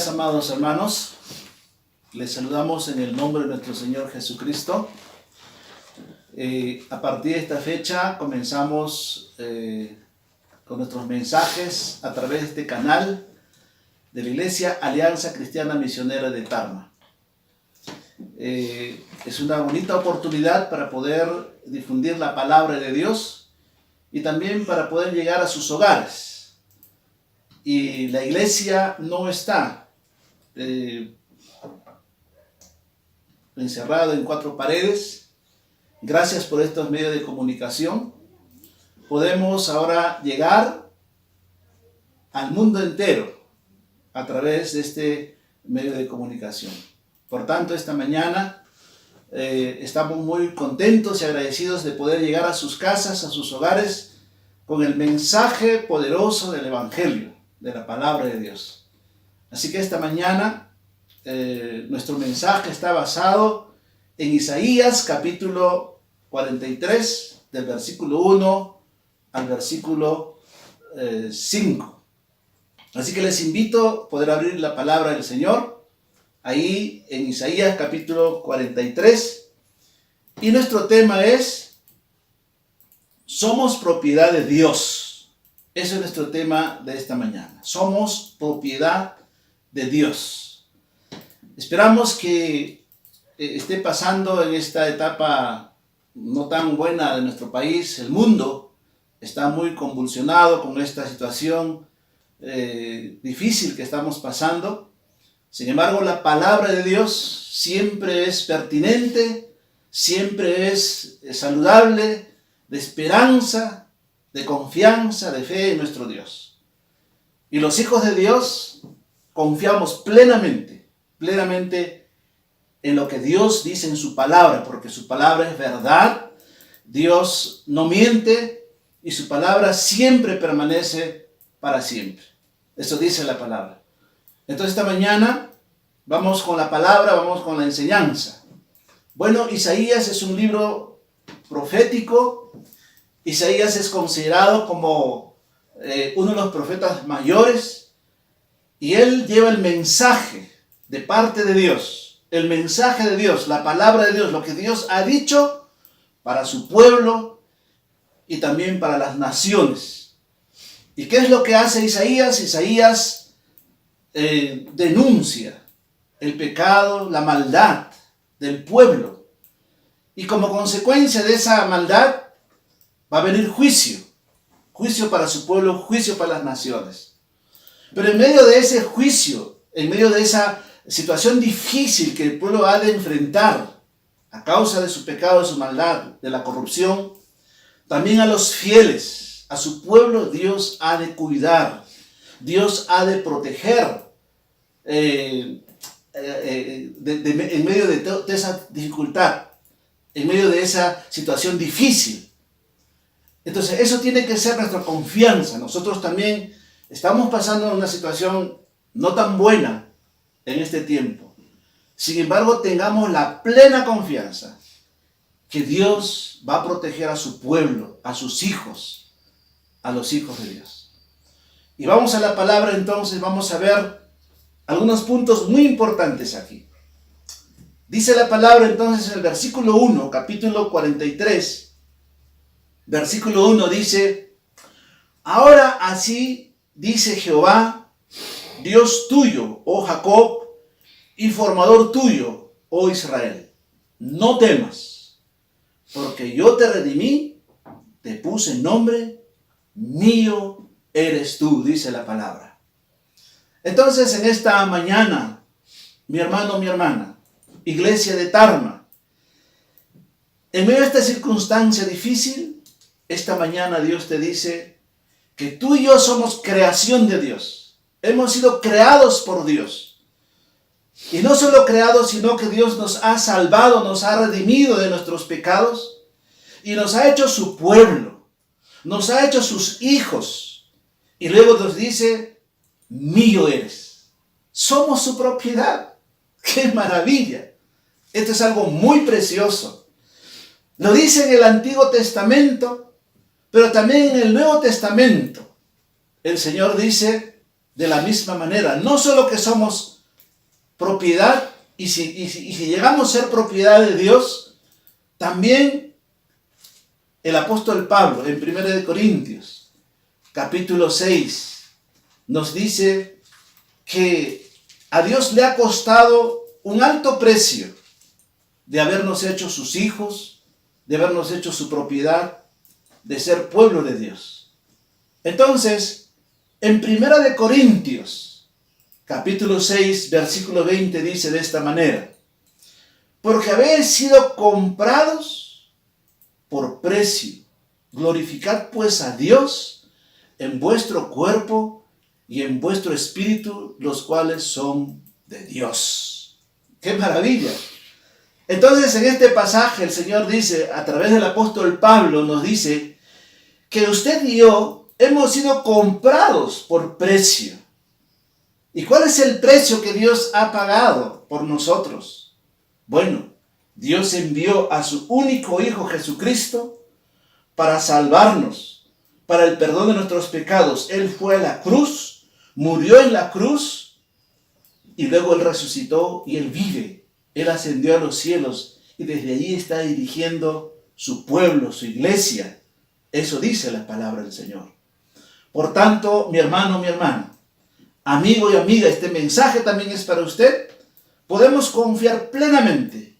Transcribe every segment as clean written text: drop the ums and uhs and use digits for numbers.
días, amados hermanos. Les saludamos en el nombre de nuestro Señor Jesucristo. A partir de esta fecha comenzamos con nuestros mensajes a través de este canal de la Iglesia Alianza Cristiana Misionera de Tarma. Es una bonita oportunidad para poder difundir la palabra de Dios y también para poder llegar a sus hogares. Y la iglesia no está encerrada en cuatro paredes. Gracias por estos medios de comunicación. Podemos ahora llegar al mundo entero a través de este medio de comunicación. Por tanto, esta mañana estamos muy contentos y agradecidos de poder llegar a sus casas, a sus hogares, con el mensaje poderoso del Evangelio, de la palabra de Dios. Así que esta mañana nuestro mensaje está basado en Isaías capítulo 43, del versículo 1 al versículo 5. Así que les invito a poder abrir la palabra del Señor ahí en Isaías capítulo 43, y nuestro tema es: somos propiedad de Dios. Ese es nuestro tema de esta mañana. Somos propiedad de Dios. Esperamos que esté pasando en esta etapa no tan buena de nuestro país. El mundo está muy convulsionado con esta situación difícil que estamos pasando. Sin embargo, la palabra de Dios siempre es pertinente, siempre es saludable, de esperanza, de confianza, de fe en nuestro Dios. Y los hijos de Dios confiamos plenamente en lo que Dios dice en su palabra, porque su palabra es verdad. Dios no miente y su palabra siempre permanece para siempre. Eso dice la palabra. Entonces esta mañana vamos con la palabra, vamos con la enseñanza. Bueno, Isaías es un libro profético. Isaías es considerado como uno de los profetas mayores, y él lleva el mensaje de parte de Dios, el mensaje de Dios, la palabra de Dios, lo que Dios ha dicho para su pueblo y también para las naciones. ¿Y qué es lo que hace Isaías? Isaías denuncia el pecado, la maldad del pueblo, y como consecuencia de esa maldad va a venir juicio para su pueblo, juicio para las naciones. Pero en medio de ese juicio, en medio de esa situación difícil que el pueblo ha de enfrentar a causa de su pecado, de su maldad, de la corrupción, también a los fieles, a su pueblo, Dios ha de cuidar, Dios ha de proteger en medio de esa dificultad, en medio de esa situación difícil. Entonces, eso tiene que ser nuestra confianza. Nosotros también estamos pasando una situación no tan buena en este tiempo. Sin embargo, tengamos la plena confianza que Dios va a proteger a su pueblo, a sus hijos, a los hijos de Dios. Y vamos a la palabra entonces, vamos a ver algunos puntos muy importantes aquí. Dice la palabra entonces en el versículo 1, capítulo 43, versículo 1 dice: ahora así dice Jehová, Dios tuyo, oh Jacob, y formador tuyo, oh Israel. No temas, porque yo te redimí, te puse nombre, mío eres tú, dice la palabra. Entonces, en esta mañana, mi hermano, mi hermana, iglesia de Tarma, en medio de esta circunstancia difícil, esta mañana Dios te dice que tú y yo somos creación de Dios. Hemos sido creados por Dios. Y no solo creados, sino que Dios nos ha salvado, nos ha redimido de nuestros pecados y nos ha hecho su pueblo, nos ha hecho sus hijos. Y luego nos dice: mío eres. Somos su propiedad. ¡Qué maravilla! Esto es algo muy precioso. Lo dice en el Antiguo Testamento, pero también en el Nuevo Testamento. El Señor dice: de la misma manera. No solo que somos propiedad, y si llegamos a ser propiedad de Dios, también el apóstol Pablo en 1 Corintios, capítulo 6, nos dice que a Dios le ha costado un alto precio de habernos hecho sus hijos, de habernos hecho su propiedad, de ser pueblo de Dios. Entonces, en 1 Corintios, capítulo 6, versículo 20, dice de esta manera: porque habéis sido comprados por precio, glorificad pues a Dios en vuestro cuerpo y en vuestro espíritu, los cuales son de Dios. ¡Qué maravilla! Entonces, en este pasaje el Señor dice, a través del apóstol Pablo, nos dice que usted y yo hemos sido comprados por precio. ¿Y cuál es el precio que Dios ha pagado por nosotros? Bueno, Dios envió a su único Hijo Jesucristo para salvarnos, para el perdón de nuestros pecados. Él fue a la cruz, murió en la cruz y luego Él resucitó y Él vive. Él ascendió a los cielos y desde allí está dirigiendo su pueblo, su iglesia. Eso dice la palabra del Señor. Por tanto, mi hermano, mi hermana, amigo y amiga, este mensaje también es para usted. Podemos confiar plenamente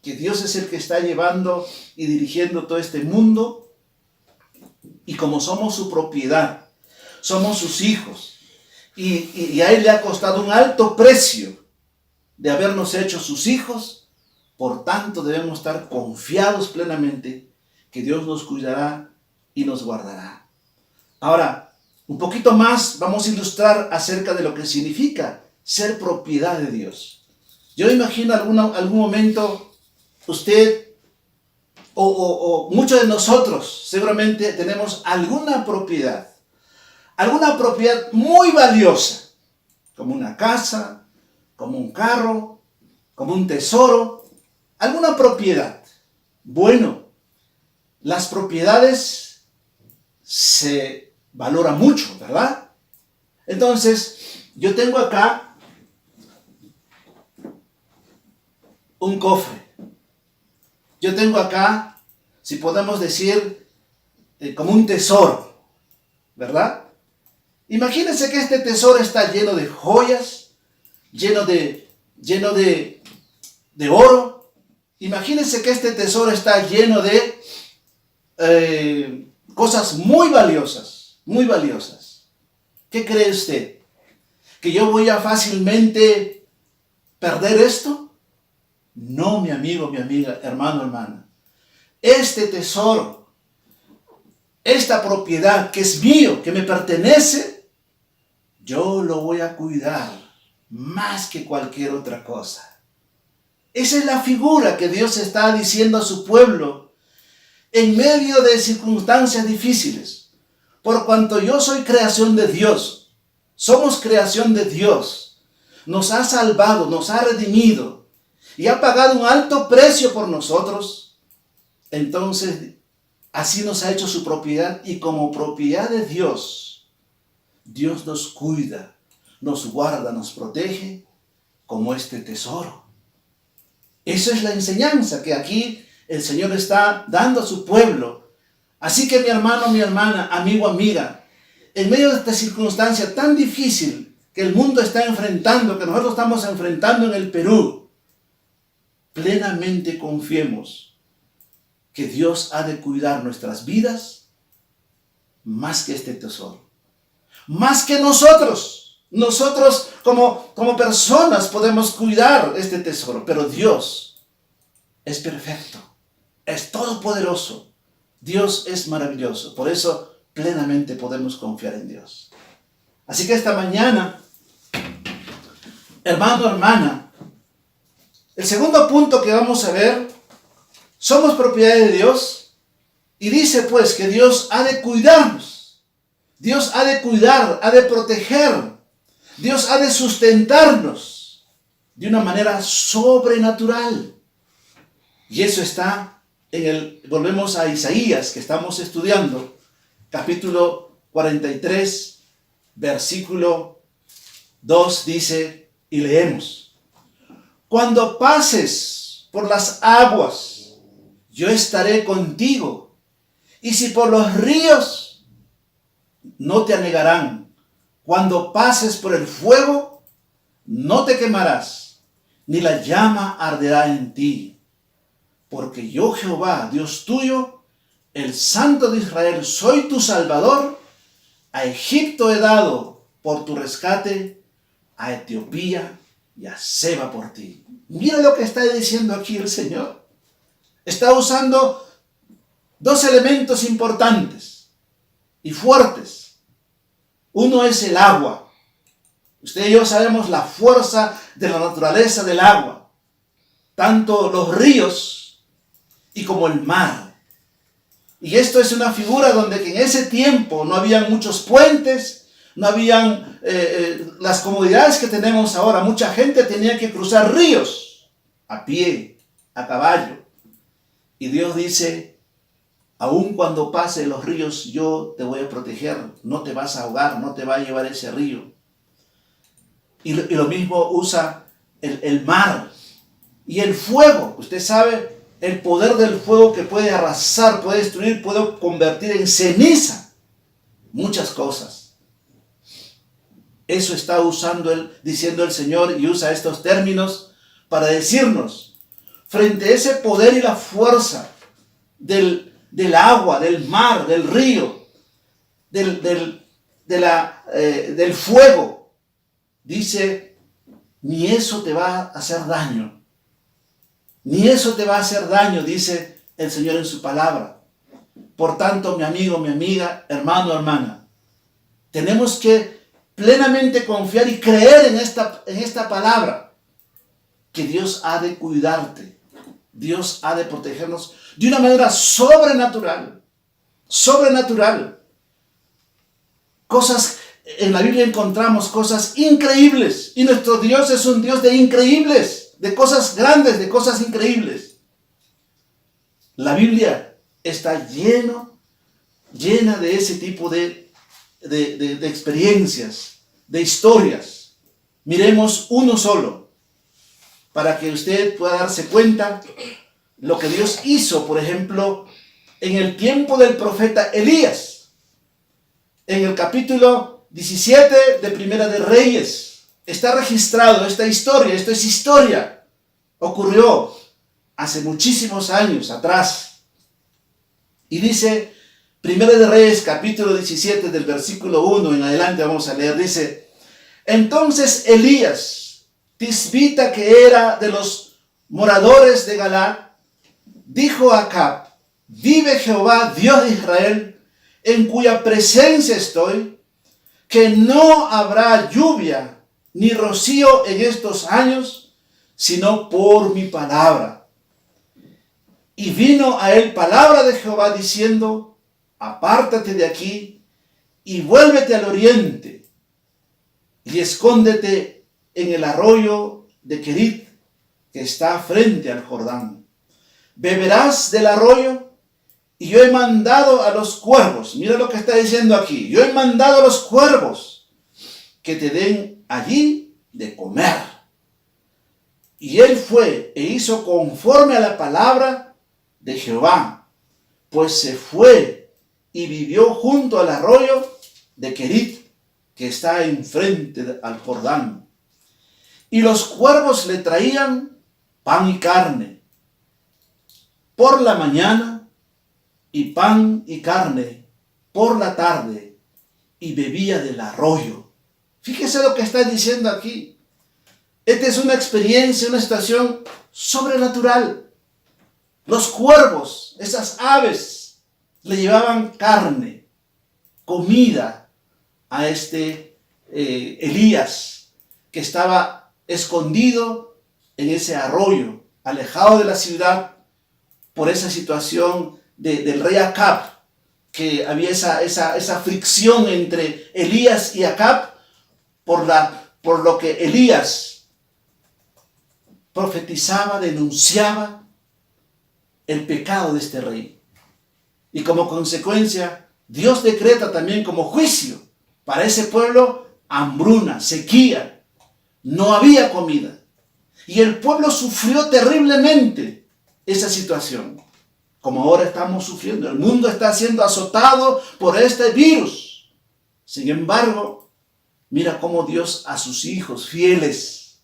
que Dios es el que está llevando y dirigiendo todo este mundo. Y como somos su propiedad, somos sus hijos, y a Él le ha costado un alto precio de habernos hecho sus hijos, por tanto debemos estar confiados plenamente que Dios nos cuidará y nos guardará. Ahora, un poquito más vamos a ilustrar acerca de lo que significa ser propiedad de Dios. Yo imagino algún momento usted o muchos de nosotros seguramente tenemos alguna propiedad muy valiosa, como una casa, como un carro, como un tesoro, alguna propiedad. Bueno, las propiedades se valoran mucho, ¿verdad? Entonces, yo tengo acá un cofre. Yo tengo acá, si podemos decir, como un tesoro, ¿verdad? Imagínense que este tesoro está lleno de joyas, lleno de oro. Imagínense que este tesoro está lleno de cosas muy valiosas, muy valiosas. ¿Qué cree usted? ¿Que yo voy a fácilmente perder esto? No, mi amigo, mi amiga, hermano, hermana. Este tesoro, esta propiedad que es mío, que me pertenece, yo lo voy a cuidar más que cualquier otra cosa. Esa es la figura que Dios está diciendo a su pueblo en medio de circunstancias difíciles. Por cuanto yo soy creación de Dios, somos creación de Dios, nos ha salvado, nos ha redimido y ha pagado un alto precio por nosotros. Entonces, así nos ha hecho su propiedad, y como propiedad de Dios, Dios nos cuida, nos guarda, nos protege como este tesoro. Esa es la enseñanza que aquí el Señor está dando a su pueblo. Así que mi hermano, mi hermana, amigo, amiga, en medio de esta circunstancia tan difícil que el mundo está enfrentando, que nosotros estamos enfrentando en el Perú, plenamente confiemos que Dios ha de cuidar nuestras vidas más que este tesoro. Más que nosotros. Nosotros como personas podemos cuidar este tesoro, pero Dios es perfecto, es todopoderoso. Dios es maravilloso. Por eso plenamente podemos confiar en Dios. Así que esta mañana, hermano, hermana, el segundo punto que vamos a ver, somos propiedad de Dios, y dice pues que Dios ha de cuidarnos. Dios ha de cuidar, ha de proteger. Dios ha de sustentarnos de una manera sobrenatural. Y eso está volvemos a Isaías, que estamos estudiando, capítulo 43, versículo 2 dice, y leemos: cuando pases por las aguas, yo estaré contigo, y si por los ríos, no te anegarán. Cuando pases por el fuego, no te quemarás, ni la llama arderá en ti. Porque yo, Jehová, Dios tuyo, el Santo de Israel, soy tu Salvador. A Egipto he dado por tu rescate, a Etiopía y a Seba por ti. Mira lo que está diciendo aquí el Señor. Está usando dos elementos importantes y fuertes. Uno es el agua. Usted y yo sabemos la fuerza de la naturaleza del agua. Tanto los ríos y como el mar. Y esto es una figura donde que en ese tiempo no habían muchos puentes, no habían las comodidades que tenemos ahora. Mucha gente tenía que cruzar ríos a pie, a caballo. Y Dios dice: aun cuando pase los ríos, yo te voy a proteger, no te vas a ahogar, no te va a llevar ese río. Y lo mismo usa el mar y el fuego. Usted sabe el poder del fuego, que puede arrasar, puede destruir, puede convertir en ceniza muchas cosas. Eso está diciendo el Señor, y usa estos términos para decirnos, frente a ese poder y la fuerza del agua, del mar, del río, del fuego, dice: ni eso te va a hacer daño. Ni eso te va a hacer daño, dice el Señor en su palabra. Por tanto, mi amigo, mi amiga, hermano, hermana, tenemos que plenamente confiar y creer en esta palabra, que Dios ha de cuidarte, Dios ha de protegernos de una manera sobrenatural. Sobrenatural. En la Biblia encontramos cosas increíbles, y nuestro Dios es un Dios de increíbles, de cosas grandes, de cosas increíbles. La Biblia está llena de ese tipo de experiencias, de historias. Miremos uno solo, para que usted pueda darse cuenta lo que Dios hizo, por ejemplo, en el tiempo del profeta Elías. En el capítulo 17 de Primera de Reyes está registrado esta historia. Esto es historia. Ocurrió hace muchísimos años atrás. Y dice, Primera de Reyes, capítulo 17, del versículo 1 en adelante, vamos a leer, dice: entonces Elías, tisbita, que era de los moradores de Galaad, dijo a Acab: vive Jehová, Dios de Israel, en cuya presencia estoy, que no habrá lluvia ni rocío en estos años, sino por mi palabra. Y vino a él palabra de Jehová diciendo: apártate de aquí y vuélvete al oriente, y escóndete en el arroyo de Querit, que está frente al Jordán. Beberás del arroyo, y yo he mandado a los cuervos. Mira lo que está diciendo aquí: yo he mandado a los cuervos que te den allí de comer. Y él fue e hizo conforme a la palabra de Jehová, pues se fue y vivió junto al arroyo de Querit, que está enfrente al Jordán. Y los cuervos le traían pan y carne por la mañana, y pan y carne por la tarde, y bebía del arroyo. Fíjese lo que está diciendo aquí. Esta es una experiencia, una situación sobrenatural. Los cuervos, esas aves, le llevaban carne, comida a Elías, que estaba escondido en ese arroyo, alejado de la ciudad, por esa situación del rey Acab, que había esa fricción entre Elías y Acab, por lo que Elías profetizaba, denunciaba el pecado de este rey. Y como consecuencia, Dios decreta también como juicio para ese pueblo hambruna, sequía, no había comida. Y el pueblo sufrió terriblemente esa situación, como ahora estamos sufriendo. El mundo está siendo azotado por este virus. Sin embargo, mira cómo Dios a sus hijos fieles.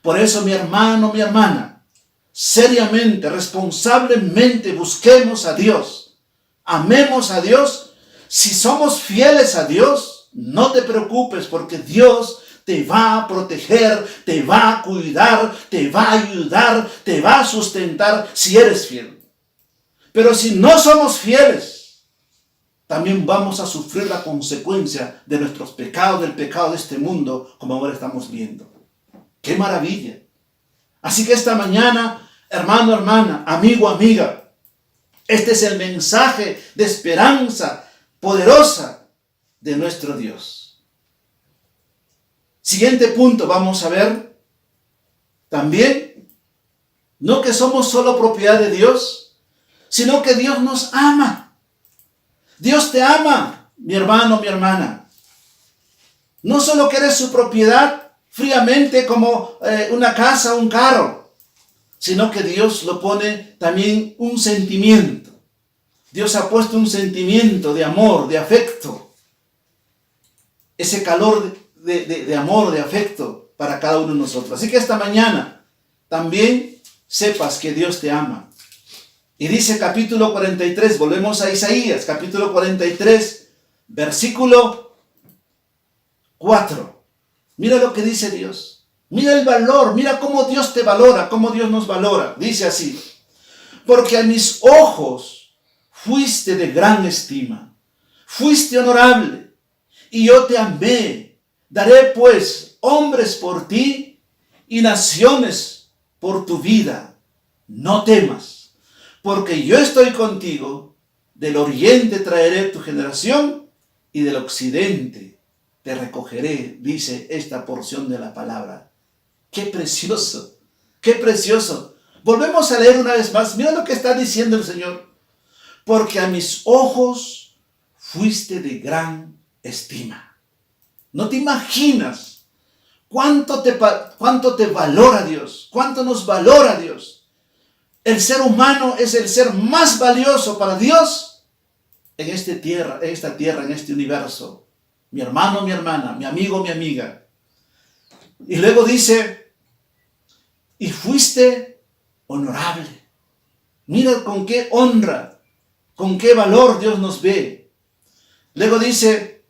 Por eso, mi hermano, mi hermana, seriamente, responsablemente busquemos a Dios. Amemos a Dios. Si somos fieles a Dios, no te preocupes, porque Dios te va a proteger, te va a cuidar, te va a ayudar, te va a sustentar si eres fiel. Pero si no somos fieles, también vamos a sufrir la consecuencia de nuestros pecados, del pecado de este mundo, como ahora estamos viendo. ¡Qué maravilla! Así que esta mañana, hermano, hermana, amigo, amiga, este es el mensaje de esperanza poderosa de nuestro Dios. Siguiente punto, vamos a ver también, no que somos solo propiedad de Dios, sino que Dios nos ama. Dios te ama, mi hermano, mi hermana. No solo que eres su propiedad fríamente como una casa, un carro, sino que Dios lo pone también un sentimiento. Dios ha puesto un sentimiento de amor, de afecto. Ese calor de amor, de afecto para cada uno de nosotros. Así que esta mañana también sepas que Dios te ama. Y dice capítulo 43, volvemos a Isaías, capítulo 43, versículo 4. Mira lo que dice Dios. Mira el valor, mira cómo Dios te valora, cómo Dios nos valora. Dice así: porque a mis ojos fuiste de gran estima, fuiste honorable, y yo te amé. Daré pues hombres por ti y naciones por tu vida. No temas, porque yo estoy contigo. Del oriente traeré tu generación y del occidente te recogeré, dice esta porción de la palabra. ¡Qué precioso! ¡Qué precioso! Volvemos a leer una vez más. Mira lo que está diciendo el Señor. Porque a mis ojos fuiste de gran estima. No te imaginas cuánto te valora Dios, cuánto nos valora Dios. El ser humano es el ser más valioso para Dios en esta tierra, en este universo. Mi hermano, mi hermana, mi amigo, mi amiga. Y luego dice, y fuiste honorable. Mira con qué honra, con qué valor Dios nos ve. Luego dice,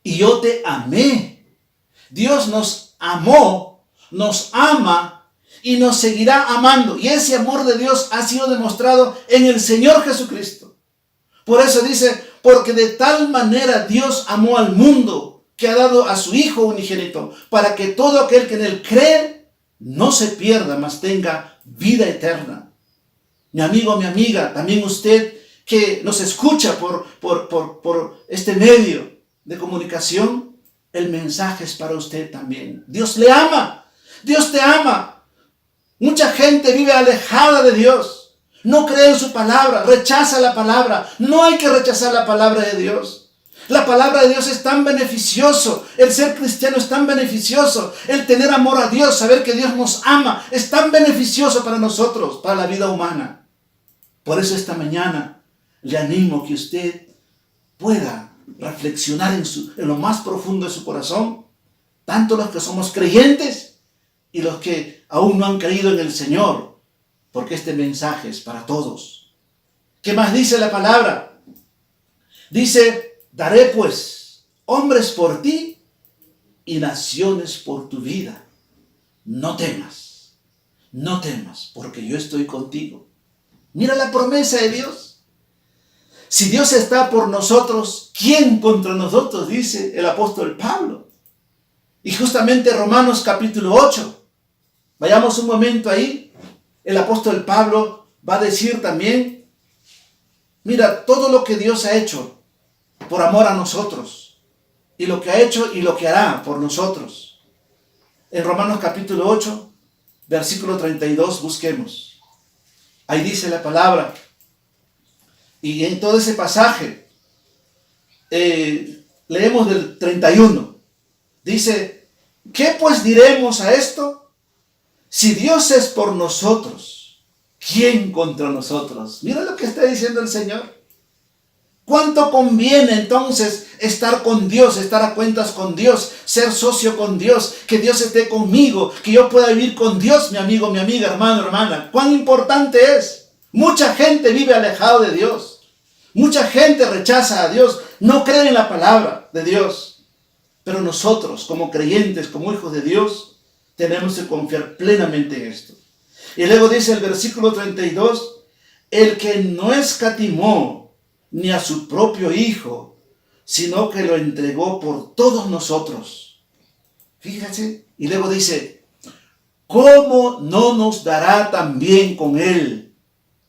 y yo te amé. Dios nos amó, nos ama y nos seguirá amando. Y ese amor de Dios ha sido demostrado en el Señor Jesucristo. Por eso dice, porque de tal manera Dios amó al mundo, que ha dado a su Hijo unigénito, para que todo aquel que en él cree no se pierda, mas tenga vida eterna. Mi amigo, mi amiga, también usted que nos escucha por este medio de comunicación, el mensaje es para usted también. Dios le ama, Dios te ama. Mucha gente vive alejada de Dios, no cree en su palabra, rechaza la palabra. No hay que rechazar la palabra de Dios. La palabra de Dios es tan beneficioso, el ser cristiano es tan beneficioso, el tener amor a Dios, saber que Dios nos ama, es tan beneficioso para nosotros, para la vida humana. Por eso esta mañana le animo que usted pueda reflexionar en lo más profundo de su corazón, tanto los que somos creyentes y los que aún no han creído en el Señor, porque este mensaje es para todos. ¿Qué más dice la palabra? Dice, daré pues hombres por ti y naciones por tu vida. No temas, no temas, porque yo estoy contigo. Mira la promesa de Dios. Si Dios está por nosotros, ¿quién contra nosotros? Dice el apóstol Pablo. Y justamente Romanos capítulo 8. Vayamos un momento ahí. El apóstol Pablo va a decir también, mira, todo lo que Dios ha hecho por amor a nosotros. Y lo que ha hecho y lo que hará por nosotros. En Romanos capítulo 8, versículo 32, busquemos. Ahí dice la palabra. Y en todo ese pasaje, leemos del 31. Dice, ¿qué pues diremos a esto? Si Dios es por nosotros, ¿quién contra nosotros? Mira lo que está diciendo el Señor. ¿Cuánto conviene entonces estar con Dios, estar a cuentas con Dios, ser socio con Dios, que Dios esté conmigo, que yo pueda vivir con Dios, mi amigo, mi amiga, hermano, hermana? ¿Cuán importante es? Mucha gente vive alejado de Dios. Mucha gente rechaza a Dios, no cree en la palabra de Dios. Pero nosotros, como creyentes, como hijos de Dios, tenemos que confiar plenamente en esto. Y luego dice el versículo 32, el que no escatimó ni a su propio Hijo, sino que lo entregó por todos nosotros. Fíjate, y luego dice, ¿cómo no nos dará también con Él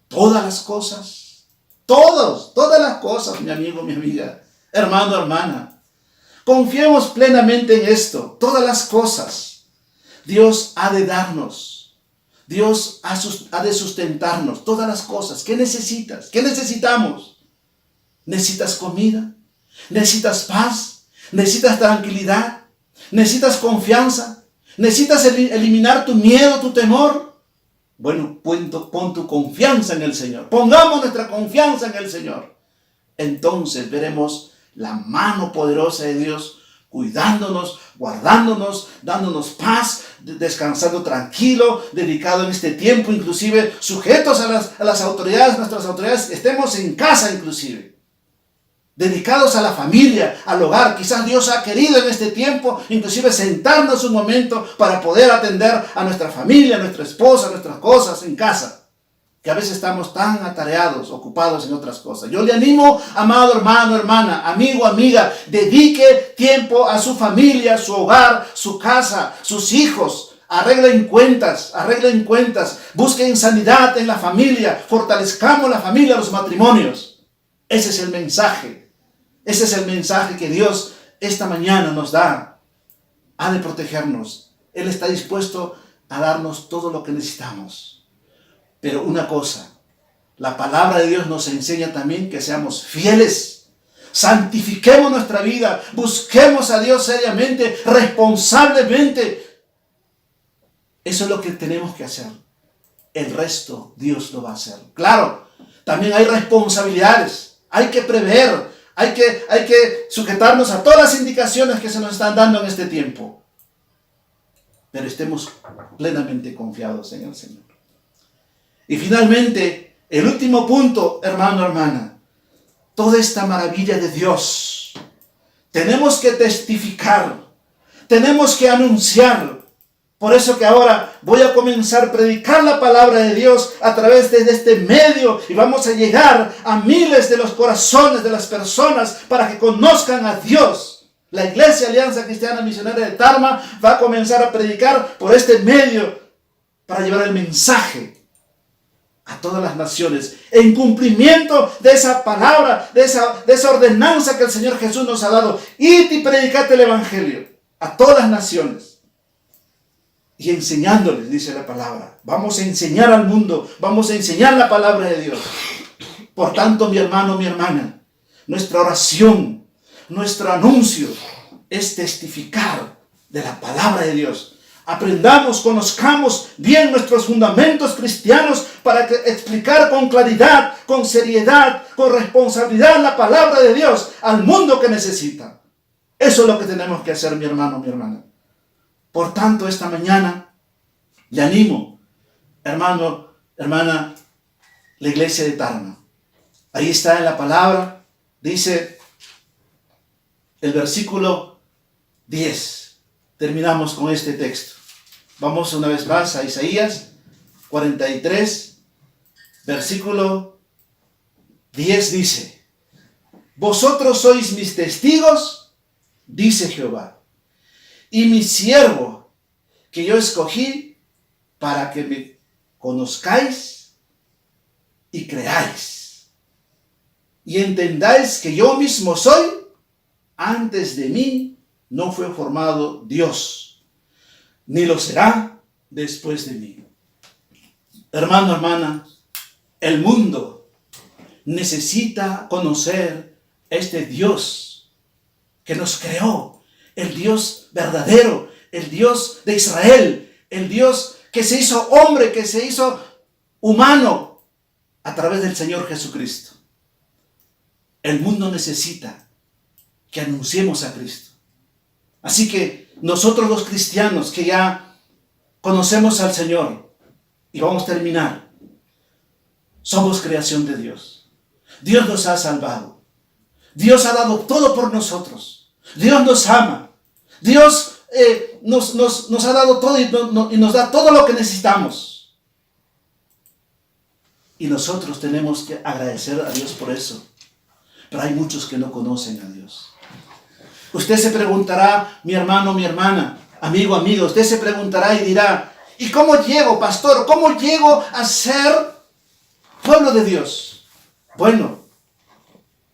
todas las cosas? Todas las cosas, mi amigo, mi amiga, hermano, hermana. Confiemos plenamente en esto, todas las cosas. Dios ha de darnos, Dios ha de sustentarnos, todas las cosas. ¿Qué necesitas? ¿Qué necesitamos? ¿Necesitas comida? ¿Necesitas paz? ¿Necesitas tranquilidad? ¿Necesitas confianza? ¿Necesitas eliminar tu miedo, tu temor? Bueno, pon tu confianza en el Señor. Pongamos nuestra confianza en el Señor. Entonces veremos la mano poderosa de Dios cuidándonos, guardándonos, dándonos paz, descansando tranquilo, dedicado en este tiempo, inclusive sujetos a las autoridades, nuestras autoridades, estemos en casa inclusive. Dedicados a la familia, al hogar. Quizás Dios ha querido en este tiempo inclusive sentarnos un momento para poder atender a nuestra familia, a nuestra esposa, a nuestras cosas en casa, que a veces estamos tan atareados, ocupados en otras cosas. Yo le animo, amado hermano, hermana, amigo, amiga, dedique tiempo a su familia, su hogar, su casa, sus hijos. Arreglen cuentas, busquen sanidad en la familia, fortalezcamos la familia, los matrimonios. Ese es el mensaje. Ese es el mensaje que Dios esta mañana nos da. Ha de protegernos. Él está dispuesto a darnos todo lo que necesitamos. Pero una cosa, la palabra de Dios nos enseña también que seamos fieles. Santifiquemos nuestra vida. Busquemos a Dios seriamente, responsablemente. Eso es lo que tenemos que hacer. El resto Dios lo va a hacer. Claro, también hay responsabilidades. Hay que prever. Hay que sujetarnos a todas las indicaciones que se nos están dando en este tiempo. Pero estemos plenamente confiados en el Señor. Y finalmente, el último punto, hermano, hermana. Toda esta maravilla de Dios. Tenemos que testificar. Tenemos que anunciar. Por eso que ahora voy a comenzar a predicar la palabra de Dios a través de este medio y vamos a llegar a miles de los corazones de las personas para que conozcan a Dios. La Iglesia Alianza Cristiana Misionera de Tarma va a comenzar a predicar por este medio para llevar el mensaje a todas las naciones en cumplimiento de esa palabra, de esa ordenanza que el Señor Jesús nos ha dado. Id y predicad el Evangelio a todas las naciones. Y enseñándoles, dice la palabra. Vamos a enseñar al mundo. Vamos a enseñar la palabra de Dios. Por tanto, mi hermano, mi hermana, nuestra oración, nuestro anuncio es testificar de la palabra de Dios. Aprendamos, conozcamos bien nuestros fundamentos cristianos para explicar con claridad, con seriedad, con responsabilidad la palabra de Dios al mundo que necesita. Eso es lo que tenemos que hacer, mi hermano, mi hermana. Por tanto, esta mañana le animo, hermano, hermana, la iglesia de Tarma. Ahí está en la palabra, dice el versículo 10. Terminamos con este texto. Vamos una vez más a Isaías 43, versículo 10 dice: Vosotros sois mis testigos, dice Jehová, y mi siervo que yo escogí para que me conozcáis y creáis, y entendáis que yo mismo soy. Antes de mí no fue formado Dios, ni lo será después de mí. Hermano, hermana, el mundo necesita conocer este Dios que nos creó, el Dios verdadero, el Dios de Israel, el Dios que se hizo hombre, que se hizo humano a través del Señor Jesucristo. El mundo necesita que anunciemos a Cristo. Así que nosotros los cristianos que ya conocemos al Señor, y vamos a terminar, somos creación de Dios. Dios nos ha salvado. Dios ha dado todo por nosotros. Dios nos ama. Dios nos ha dado todo y nos da todo lo que necesitamos. Y nosotros tenemos que agradecer a Dios por eso. Pero hay muchos que no conocen a Dios. Usted se preguntará, mi hermano, mi hermana, amigo, amiga, usted se preguntará y dirá, ¿y cómo llego, pastor? ¿Cómo llego a ser pueblo de Dios? Bueno,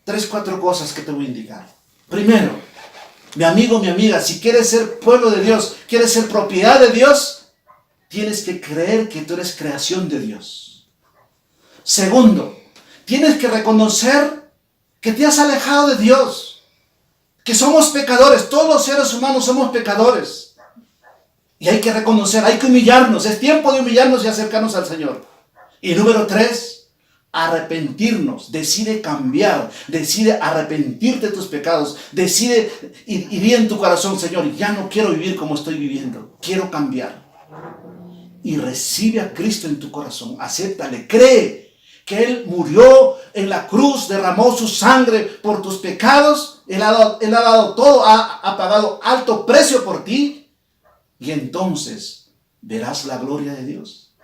3, 4 cosas que te voy a indicar. Primero, mi amigo, mi amiga, si quieres ser pueblo de Dios, quieres ser propiedad de Dios, tienes que creer que tú eres creación de Dios. Segundo, tienes que reconocer que te has alejado de Dios, que somos pecadores, todos los seres humanos somos pecadores. Y hay que reconocer, hay que humillarnos, es tiempo de humillarnos y acercarnos al Señor. Y número 3, arrepentirnos, decide cambiar, decide arrepentirte de tus pecados, decide y di en tu corazón, Señor, ya no quiero vivir como estoy viviendo, quiero cambiar. Y recibe a Cristo en tu corazón, acéptale, cree que Él murió en la cruz, derramó su sangre por tus pecados, Él ha dado todo, ha pagado alto precio por ti, y entonces verás la gloria de Dios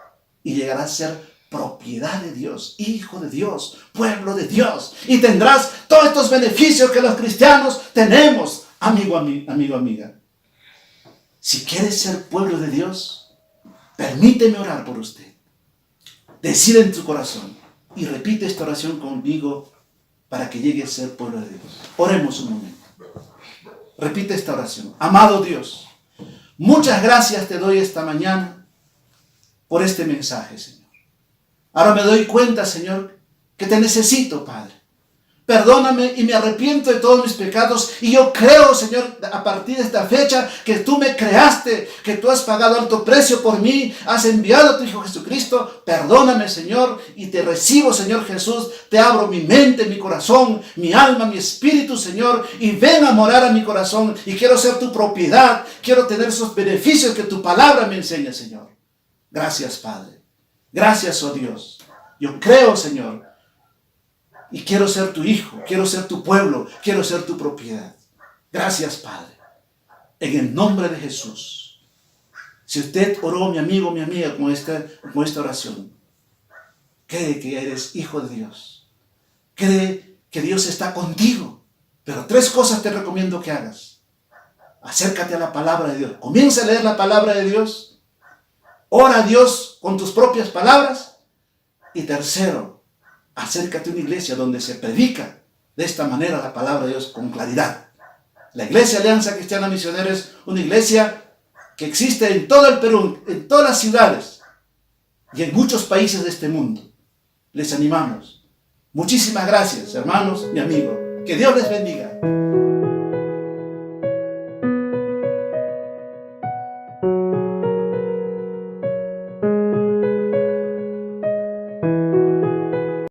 y llegarás a ser propiedad de Dios, hijo de Dios, pueblo de Dios, y tendrás todos estos beneficios que los cristianos tenemos, amigo, amiga. Si quieres ser pueblo de Dios, permíteme orar por usted. Decide en tu corazón y repite esta oración conmigo para que llegue a ser pueblo de Dios. Oremos un momento. Repite esta oración. Amado Dios, muchas gracias te doy esta mañana por este mensaje, Señor. Ahora me doy cuenta, Señor, que te necesito, Padre. Perdóname y me arrepiento de todos mis pecados. Y yo creo, Señor, a partir de esta fecha, que tú me creaste, que tú has pagado alto precio por mí, has enviado a tu Hijo Jesucristo. Perdóname, Señor, y te recibo, Señor Jesús. Te abro mi mente, mi corazón, mi alma, mi espíritu, Señor, y ven a morar a mi corazón. Y quiero ser tu propiedad. Quiero tener esos beneficios que tu palabra me enseña, Señor. Gracias, Padre. Gracias, oh Dios. Yo creo, Señor, y quiero ser tu hijo, quiero ser tu pueblo, quiero ser tu propiedad. Gracias, Padre. En el nombre de Jesús. Si usted oró, mi amigo, mi amiga, con esta oración, cree que eres hijo de Dios. Cree que Dios está contigo. Pero 3 cosas te recomiendo que hagas. Acércate a la palabra de Dios. Comienza a leer la palabra de Dios. Ora a Dios con tus propias palabras. Y tercero, acércate a una iglesia donde se predica de esta manera la palabra de Dios con claridad. La Iglesia Alianza Cristiana Misionera es una iglesia que existe en todo el Perú, en todas las ciudades y en muchos países de este mundo. Les animamos. Muchísimas gracias, hermanos y amigos. Que Dios les bendiga.